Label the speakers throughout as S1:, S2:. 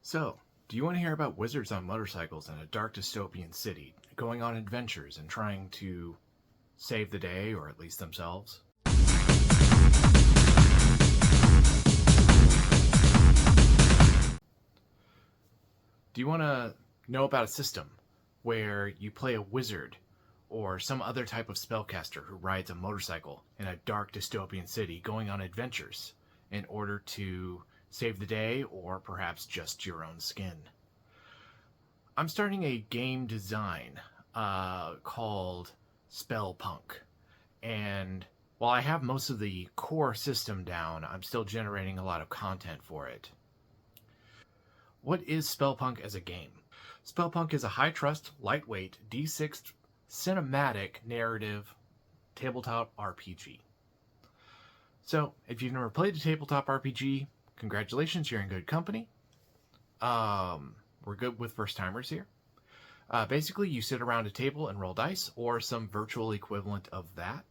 S1: So, do you want to hear about wizards on motorcycles in a dark dystopian city, going on adventures and trying to save the day, or at least themselves? Do you want to know about a system where you play a wizard or some other type of spellcaster who rides a motorcycle in a dark dystopian city going on adventures in order to save the day or perhaps just your own skin? I'm starting a game design called Spellpunk. And while I have most of the core system down, I'm still generating a lot of content for it. What is Spellpunk as a game? Spellpunk is a high-trust, lightweight, D6 cinematic narrative tabletop RPG. So, if you've never played a tabletop RPG, congratulations, you're in good company. We're good with first-timers here. Basically, you sit around a table and roll dice, or some virtual equivalent of that.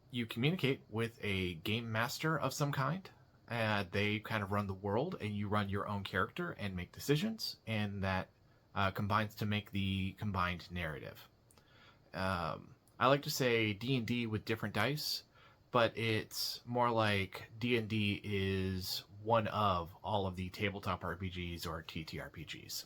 S1: You communicate with a game master of some kind. They kind of run the world, and you run your own character and make decisions, and that combines to make the combined narrative. I like to say D&D with different dice, but it's more like D&D is one of all of the tabletop RPGs or TTRPGs.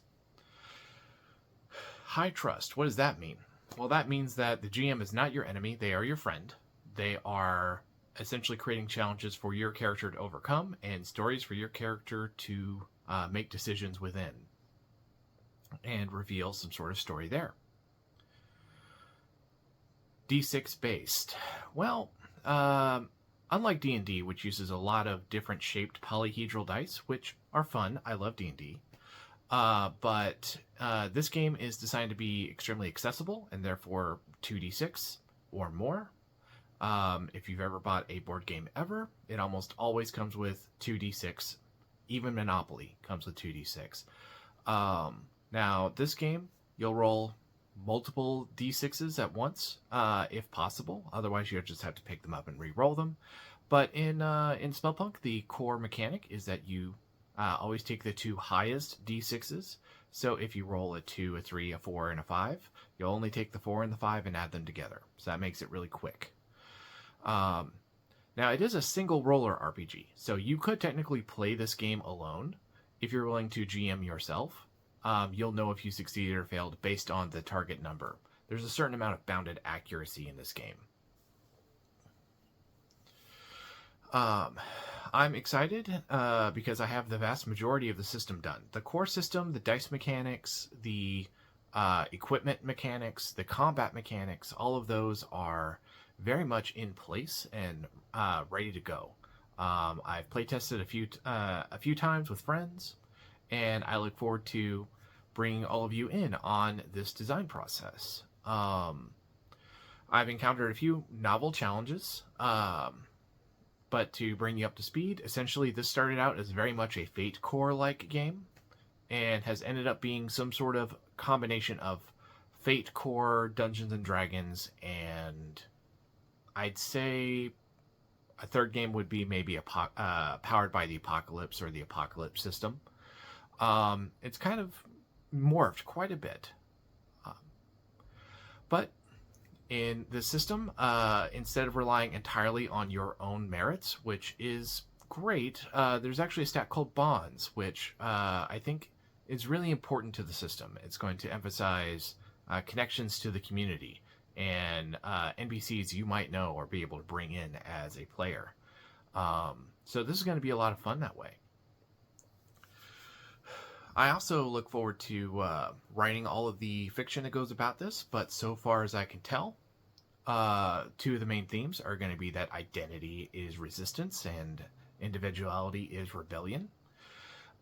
S1: High trust, what does that mean? Well, that means that the GM is not your enemy, they are your friend. They are essentially creating challenges for your character to overcome and stories for your character to make decisions within and reveal some sort of story there. D6 based. Well, unlike D&D, which uses a lot of different shaped polyhedral dice, which are fun, I love D&D, but this game is designed to be extremely accessible and therefore 2d6 or more. If you've ever bought a board game ever, it almost always comes with 2d6. Even Monopoly comes with 2d6. Now, this game, you'll roll multiple d6s at once, if possible. Otherwise, you just have to pick them up and re-roll them. But in Spellpunk, the core mechanic is that you always take the two highest d6s. So if you roll a 2, a 3, a 4, and a 5, you'll only take the 4 and the 5 and add them together. So that makes it really quick. Now, it is a single roller RPG, so you could technically play this game alone if you're willing to GM yourself. You'll know if you succeeded or failed based on the target number. There's a certain amount of bounded accuracy in this game. I'm excited because I have the vast majority of the system done. The core system, the dice mechanics, the equipment mechanics, the combat mechanics, all of those are very much in place and ready to go. I've playtested a few times with friends, and I look forward to bringing all of you in on this design process. I've encountered a few novel challenges, but to bring you up to speed, essentially this started out as very much a Fate Core-like game, and has ended up being some sort of combination of Fate Core, Dungeons & Dragons, and I'd say a third game would be maybe Powered by the Apocalypse or the Apocalypse system. It's kind of morphed quite a bit. But in this system, instead of relying entirely on your own merits, which is great, there's actually a stat called Bonds, which I think is really important to the system. It's going to emphasize connections to the community and NPCs you might know or be able to bring in as a player. So this is going to be a lot of fun that way. I also look forward to writing all of the fiction that goes about this, but so far as I can tell, two of the main themes are going to be that identity is resistance and individuality is rebellion.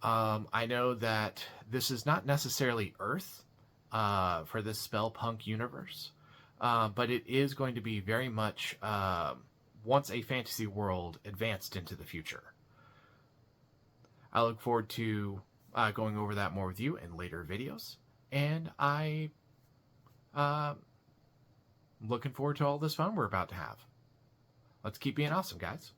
S1: I know that this is not necessarily Earth for this Spellpunk universe, but it is going to be very much once a fantasy world advanced into the future. I look forward to going over that more with you in later videos, and I'm looking forward to all this fun we're about to have. Let's keep being awesome, guys.